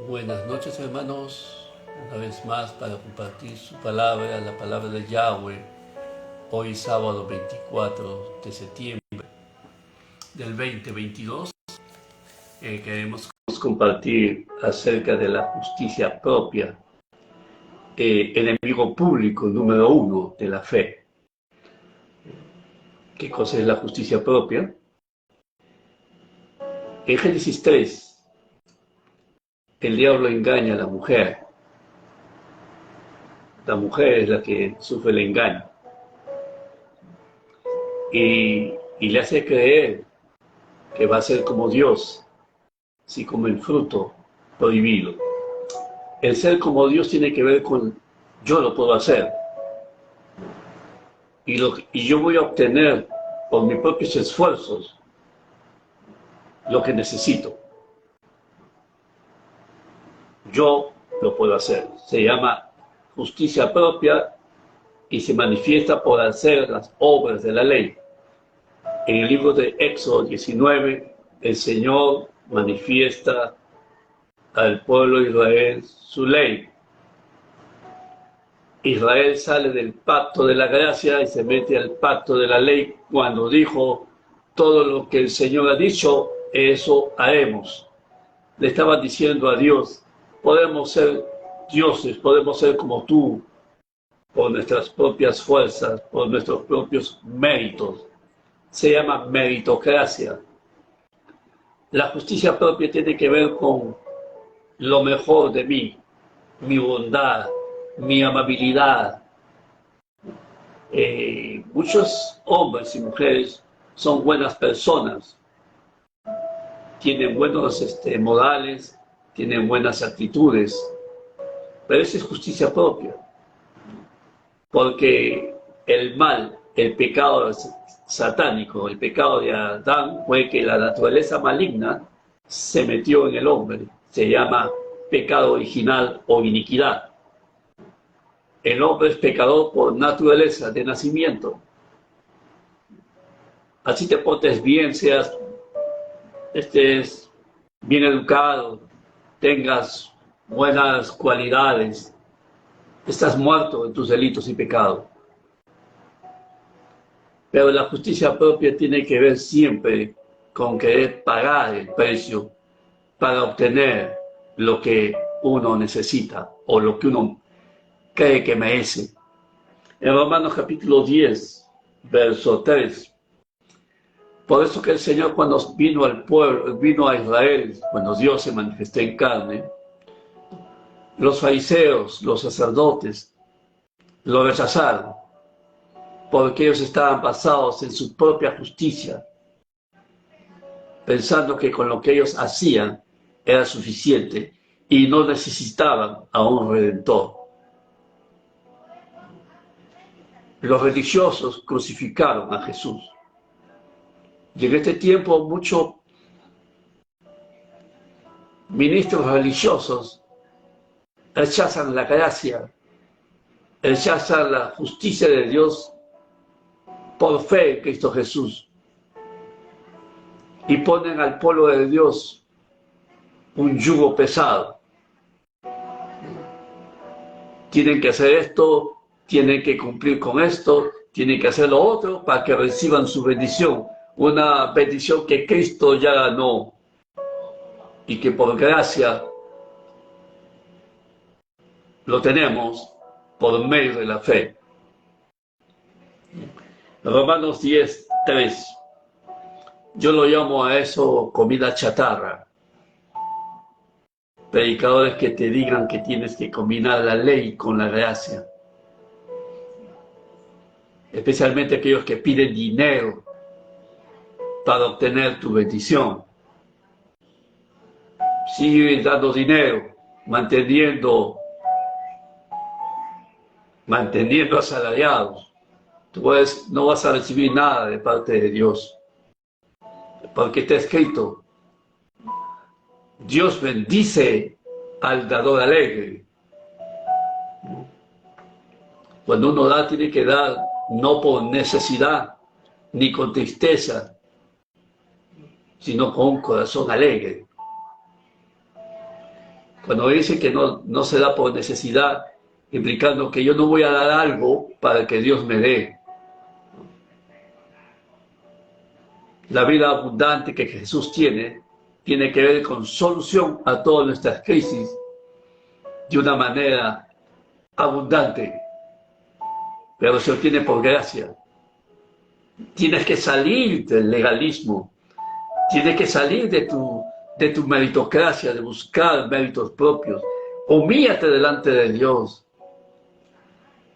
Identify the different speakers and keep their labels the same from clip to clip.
Speaker 1: Buenas noches, hermanos, una vez más para compartir su palabra, la palabra de Yahweh, hoy sábado 24 de septiembre del 2022. Queremos compartir acerca de la justicia propia, enemigo público número 1 de la fe. ¿Qué cosa es la justicia propia? En Génesis 3, el diablo engaña a la mujer. La mujer es la que sufre el engaño. Y le hace creer que va a ser como Dios si come el fruto prohibido. El ser como Dios tiene que ver con yo lo puedo hacer. Y yo voy a obtener por mis propios esfuerzos lo que necesito. Yo lo puedo hacer. Se llama justicia propia y se manifiesta por hacer las obras de la ley. En el libro de Éxodo 19, el Señor manifiesta al pueblo de Israel su ley. Israel sale del pacto de la gracia y se mete al pacto de la ley cuando dijo: todo lo que el Señor ha dicho, eso haremos. Le estaban diciendo a Dios: podemos ser dioses, podemos ser como tú, por nuestras propias fuerzas, por nuestros propios méritos. Se llama meritocracia. La justicia propia tiene que ver con lo mejor de mí, mi bondad, mi amabilidad. Muchos hombres y mujeres son buenas personas, tienen buenos modales, tienen buenas actitudes, pero esa es justicia propia, porque el mal, el pecado satánico, el pecado de Adán fue que la naturaleza maligna se metió en el hombre. Se llama pecado original o iniquidad. El hombre es pecador por naturaleza, de nacimiento. Así te portes bien, seas estés bien educado, tengas buenas cualidades, estás muerto en tus delitos y pecados. Pero la justicia propia tiene que ver siempre con querer pagar el precio para obtener lo que uno necesita o lo que uno cree que merece. En Romanos capítulo 10, verso 3, por eso que el Señor, cuando vino al pueblo, vino a Israel, cuando Dios se manifestó en carne, los fariseos, los sacerdotes, lo rechazaron, porque ellos estaban basados en su propia justicia, pensando que con lo que ellos hacían era suficiente y no necesitaban a un redentor. Los religiosos crucificaron a Jesús. Y en este tiempo muchos ministros religiosos rechazan la gracia, rechazan la justicia de Dios por fe en Cristo Jesús y ponen al pueblo de Dios un yugo pesado. Tienen que hacer esto, tienen que cumplir con esto, tienen que hacer lo otro para que reciban su bendición, una bendición que Cristo ya ganó y que por gracia lo tenemos por medio de la fe. Romanos 10, 3. Yo lo llamo a eso comida chatarra. Predicadores que te digan que tienes que combinar la ley con la gracia. Especialmente aquellos que piden dinero para obtener tu bendición. Siguen dando dinero, manteniendo asalariados. Tú no vas a recibir nada de parte de Dios. Porque está escrito: Dios bendice al dador alegre. Cuando uno da, tiene que dar no por necesidad ni con tristeza, sino con un corazón alegre. Cuando dice que no se da por necesidad, implicando que yo no voy a dar algo para que Dios me dé. La vida abundante que Jesús tiene que ver con solución a todas nuestras crisis de una manera abundante, pero se obtiene por gracia. Tienes que salir del legalismo, tienes que salir de tu meritocracia, de buscar méritos propios. Humíllate delante de Dios.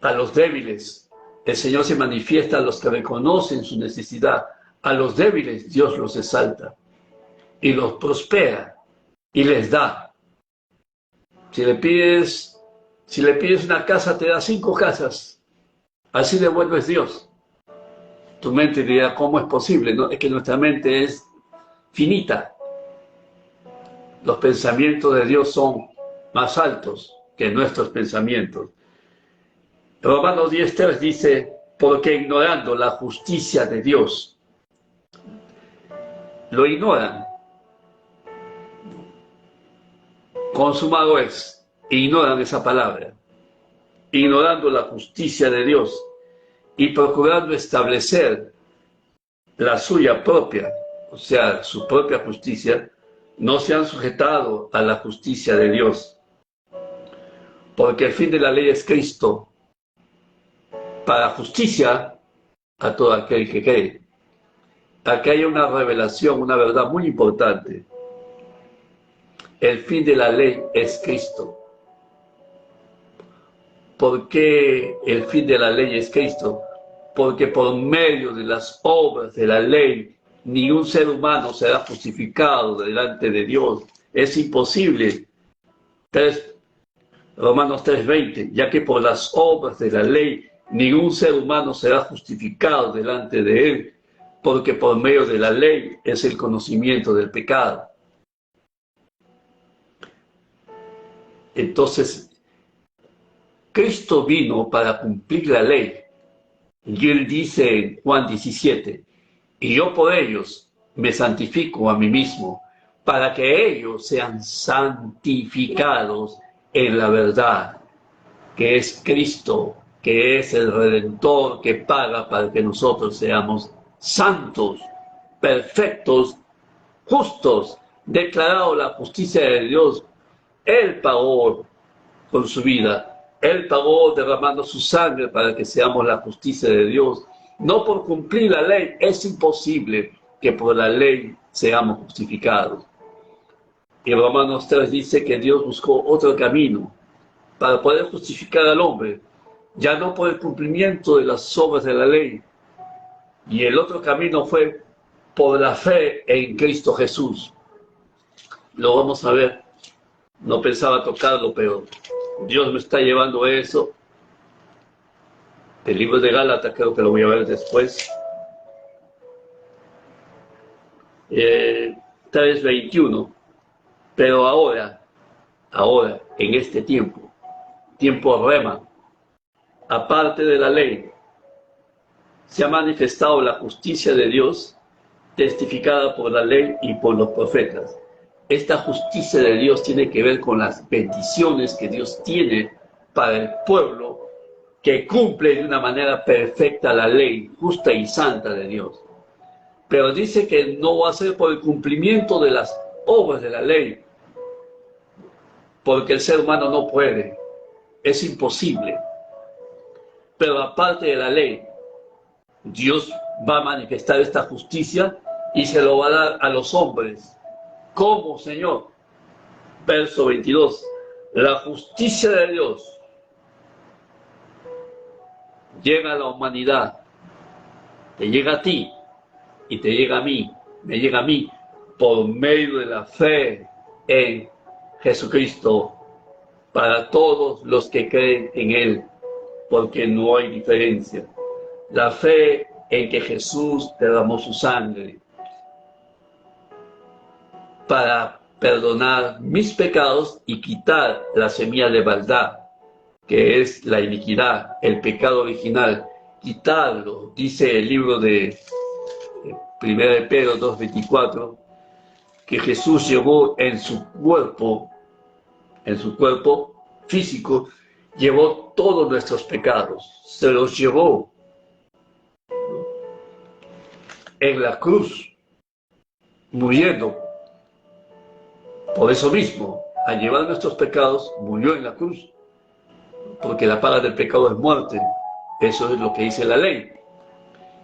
Speaker 1: A los débiles, el Señor se manifiesta a los que reconocen su necesidad. A los débiles Dios los exalta y los prospera y les da. Si le pides una casa, te da 5 casas. Así de bueno es Dios. Tu mente dirá, ¿cómo es posible? No, es que nuestra mente es finita. Los pensamientos de Dios son más altos que nuestros pensamientos. Romanos 10:3 dice, porque ignorando la justicia de Dios, lo ignoran. Consumado es, ignoran esa palabra, ignorando la justicia de Dios y procurando establecer la suya propia, o sea, su propia justicia, no se han sujetado a la justicia de Dios. Porque el fin de la ley es Cristo, para justicia a todo aquel que cree. Aquí hay una revelación, una verdad muy importante. El fin de la ley es Cristo. ¿Por qué el fin de la ley es Cristo? Porque por medio de las obras de la ley, ningún ser humano será justificado delante de Dios. Es imposible. Romanos 3:20, ya que por las obras de la ley, ningún ser humano será justificado delante de Él, porque por medio de la ley es el conocimiento del pecado. Entonces, Cristo vino para cumplir la ley. Y Él dice en Juan 17, y yo por ellos me santifico a mí mismo, para que ellos sean santificados en la verdad, que es Cristo, que es el Redentor que paga para que nosotros seamos santos, perfectos, justos, declarado la justicia de Dios. Él pagó con su vida, Él pagó derramando su sangre para que seamos la justicia de Dios. No por cumplir la ley, es imposible que por la ley seamos justificados. Y Romanos 3 dice que Dios buscó otro camino para poder justificar al hombre, ya no por el cumplimiento de las obras de la ley. Y el otro camino fue por la fe en Cristo Jesús. Lo vamos a ver. No pensaba tocarlo, pero Dios me está llevando a eso. El libro de Gálatas creo que lo voy a ver después. 3:21. Pero ahora, en este tiempo rema, aparte de la ley, se ha manifestado la justicia de Dios, testificada por la ley y por los profetas. Esta justicia de Dios tiene que ver con las bendiciones que Dios tiene para el pueblo que cumple de una manera perfecta la ley justa y santa de Dios. Pero dice que no va a ser por el cumplimiento de las obras de la ley, porque el ser humano no puede, es imposible. Pero aparte de la ley, Dios va a manifestar esta justicia y se lo va a dar a los hombres. ¿Cómo, Señor? Verso 22. La justicia de Dios llega a la humanidad, te llega a ti y te llega a mí, me llega a mí, por medio de la fe en Jesucristo, para todos los que creen en Él, porque no hay diferencia. La fe en que Jesús derramó su sangre para perdonar mis pecados y quitar la semilla de maldad, que es la iniquidad, el pecado original, quitarlo. Dice el libro de 1 de Pedro 2:24, que Jesús llevó en su cuerpo en su cuerpo físico, llevó todos nuestros pecados, se los llevó en la cruz, muriendo. Por eso mismo, al llevar nuestros pecados, murió en la cruz, porque la paga del pecado es muerte. Eso es lo que dice la ley.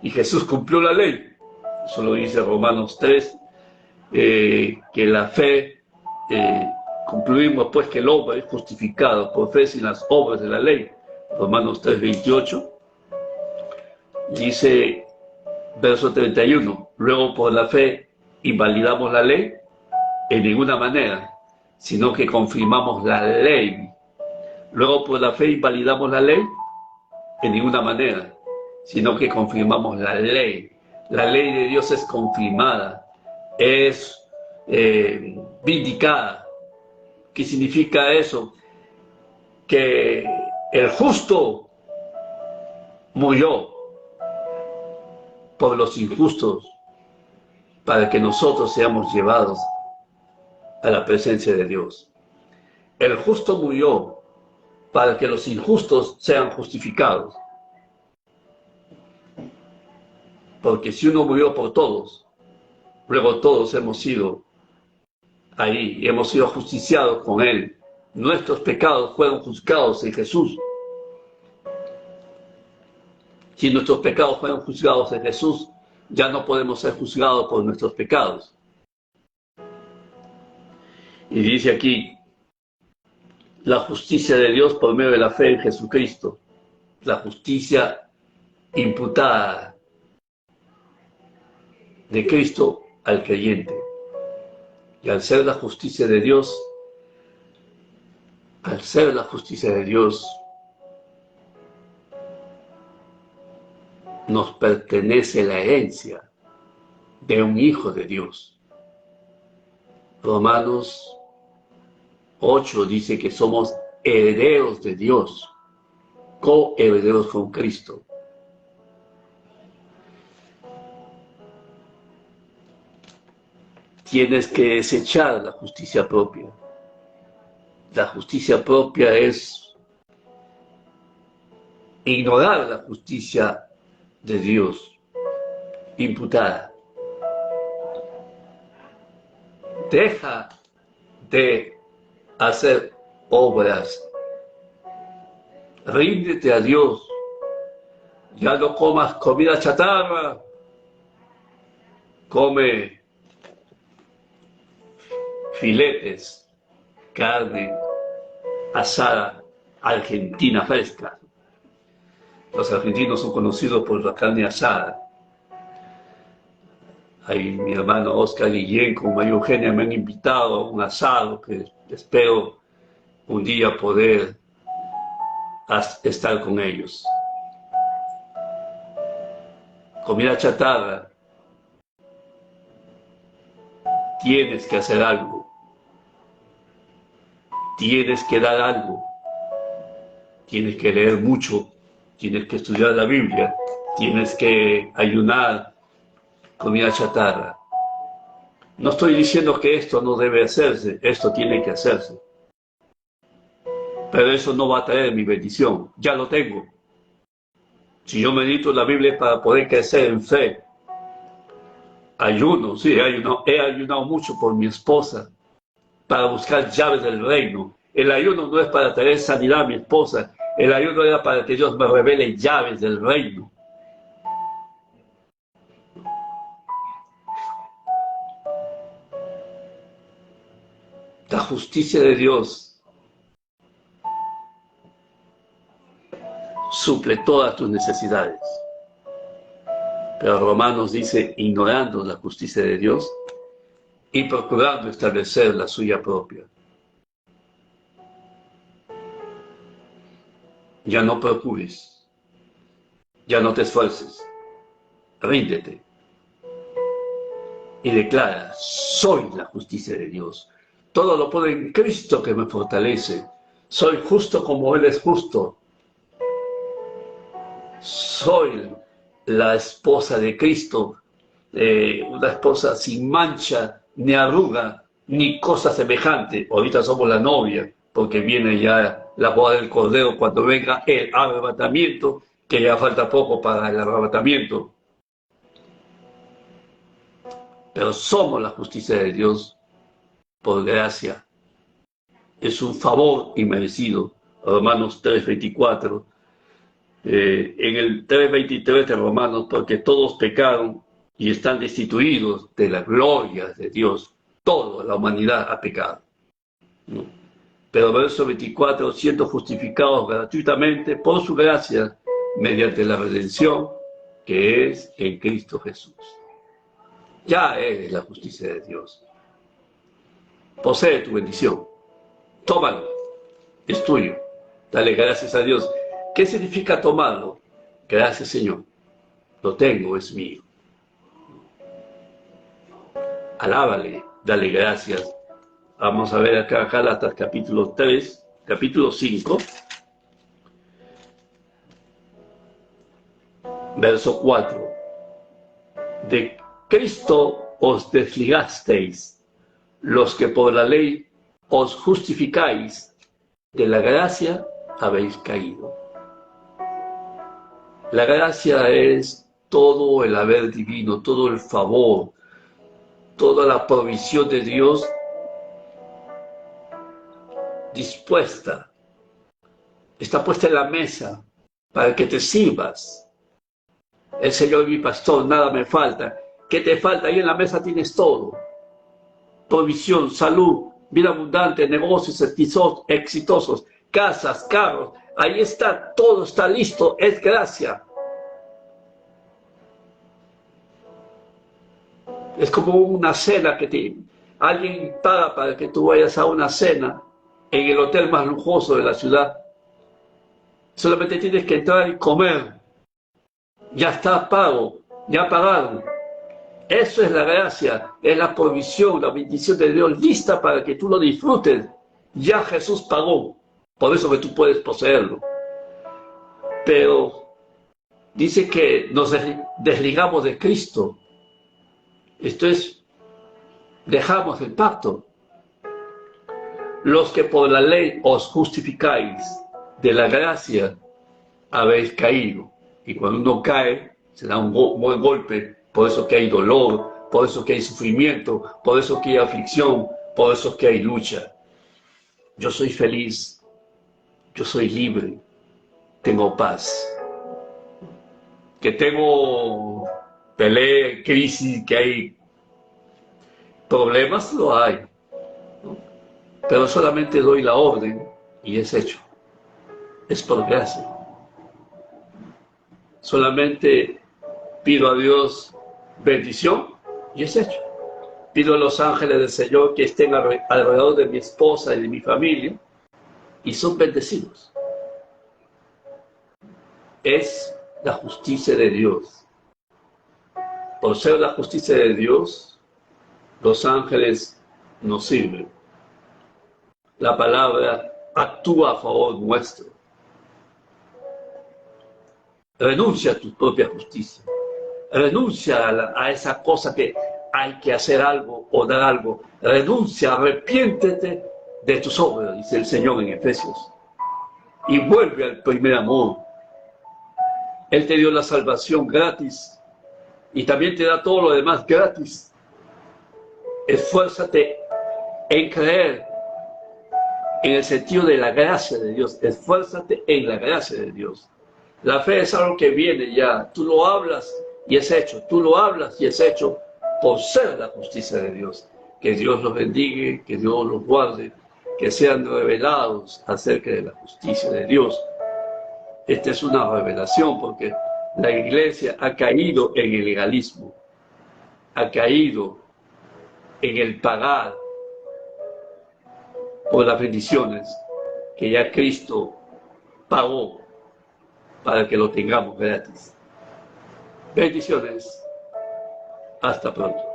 Speaker 1: Y Jesús cumplió la ley. Eso lo dice Romanos 3, que la fe, concluimos pues que el hombre es justificado por fe sin las obras de la ley. Romanos 3, 28. Dice, verso 31, luego por la fe invalidamos la ley, en ninguna manera, sino que confirmamos la ley. Luego por la fe invalidamos la ley, en ninguna manera, sino que confirmamos la ley. La ley de Dios es confirmada, es vindicada. ¿Qué significa eso? Que el justo murió por los injustos para que nosotros seamos llevados a la presencia de Dios. El justo murió para que los injustos sean justificados. Porque si uno murió por todos, luego todos hemos sido ahí y hemos sido ajusticiados con Él. Nuestros pecados fueron juzgados en Jesús. Si nuestros pecados fueron juzgados en Jesús, ya no podemos ser juzgados por nuestros pecados. Y dice aquí, la justicia de Dios por medio de la fe en Jesucristo, la justicia imputada de Cristo al creyente. Y al ser la justicia de Dios, nos pertenece la herencia de un hijo de Dios. Romanos 8 dice que somos herederos de Dios, coherederos con Cristo. Tienes que desechar la justicia propia. La justicia propia es ignorar la justicia de Dios imputada. Deja de hacer obras. Ríndete a Dios. Ya no comas comida chatarra. Come filetes, carne asada, argentina fresca. Los argentinos son conocidos por la carne asada. Ahí mi hermano Oscar Guillén con María Eugenia me han invitado a un asado que espero un día poder estar con ellos. Comida chatarra. Tienes que hacer algo. Tienes que dar algo. Tienes que leer mucho. Tienes que estudiar la Biblia. Tienes que ayunar. Comida chatarra. No estoy diciendo que esto no debe hacerse. Esto tiene que hacerse. Pero eso no va a traer mi bendición. Ya lo tengo. Si yo medito la Biblia es para poder crecer en fe. Ayuno, sí, he ayunado mucho por mi esposa, para buscar llaves del reino. El ayuno no es para traer sanidad a mi esposa, el ayuno era para que Dios me revele llaves del reino. La justicia de Dios suple todas tus necesidades. Pero Romanos dice, ignorando la justicia de Dios y procurando establecer la suya propia. Ya no procures, ya no te esfuerces, ríndete y declara, soy la justicia de Dios. Todo lo puedo en Cristo que me fortalece. Soy justo como Él es justo. Soy la esposa de Cristo, una esposa sin mancha, ni arruga, ni cosa semejante. Ahorita somos la novia, porque viene ya la boda del Cordero cuando venga el arrebatamiento, que ya falta poco para el arrebatamiento. Pero somos la justicia de Dios por gracia. Es un favor inmerecido. Romanos 3:24. En el 3:23 de Romanos, porque todos pecaron y están destituidos de la gloria de Dios. Toda la humanidad ha pecado, ¿no? Pero verso 24, siendo justificados gratuitamente por su gracia, mediante la redención que es en Cristo Jesús. Ya eres la justicia de Dios. Posee tu bendición. Tómalo. Es tuyo. Dale gracias a Dios. ¿Qué significa tomarlo? Gracias, Señor. Lo tengo, es mío. Alábale, dale gracias. Vamos a ver acá Gálatas capítulo 3, capítulo 5, verso 4. De Cristo os desligasteis, los que por la ley os justificáis, de la gracia habéis caído. La gracia es todo el haber divino, todo el favor, toda la provisión de Dios dispuesta, está puesta en la mesa para que te sirvas. El Señor es mi pastor, nada me falta. ¿Qué te falta? Ahí en la mesa tienes todo. Provisión, salud, vida abundante, negocios exitosos, casas, carros. Ahí está, todo está listo, es gracia. Es como una cena que alguien paga para que tú vayas a una cena en el hotel más lujoso de la ciudad. Solamente tienes que entrar y comer. Ya está pago, ya pagaron. Eso es la gracia, es la provisión, la bendición de Dios lista para que tú lo disfrutes. Ya Jesús pagó, por eso que tú puedes poseerlo. Pero dice que nos desligamos de Cristo. Esto es, dejamos el pacto. Los que por la ley os justificáis, de la gracia habéis caído. Y cuando uno cae, se da un buen golpe. Por eso que hay dolor, por eso que hay sufrimiento, por eso que hay aflicción, por eso que hay lucha. Yo soy feliz, yo soy libre, tengo paz. Que tengo pelea, crisis, que hay problemas, lo hay, ¿no? Pero solamente doy la orden y es hecho. Es por gracia. Solamente pido a Dios bendición y es hecho. Pido a los ángeles del Señor que estén alrededor de mi esposa y de mi familia y son bendecidos. Es la justicia de Dios. Por ser la justicia de Dios, los ángeles nos sirven. La palabra actúa a favor nuestro. Renuncia a tu propia justicia. Renuncia a esa cosa que hay que hacer algo o dar algo. Renuncia, arrepiéntete de tus obras, dice el Señor en Efesios. Y vuelve al primer amor. Él te dio la salvación gratis y también te da todo lo demás gratis. Esfuérzate en creer en el sentido de la gracia de Dios. Esfuérzate en la gracia de Dios. La fe es algo que viene ya. Tú lo hablas y es hecho. Tú lo hablas y es hecho por ser la justicia de Dios. Que Dios los bendiga, que Dios los guarde, que sean revelados acerca de la justicia de Dios. Esta es una revelación porque la iglesia ha caído en el legalismo, ha caído en el pagar por las bendiciones que ya Cristo pagó para que lo tengamos gratis. Bendiciones. Hasta pronto.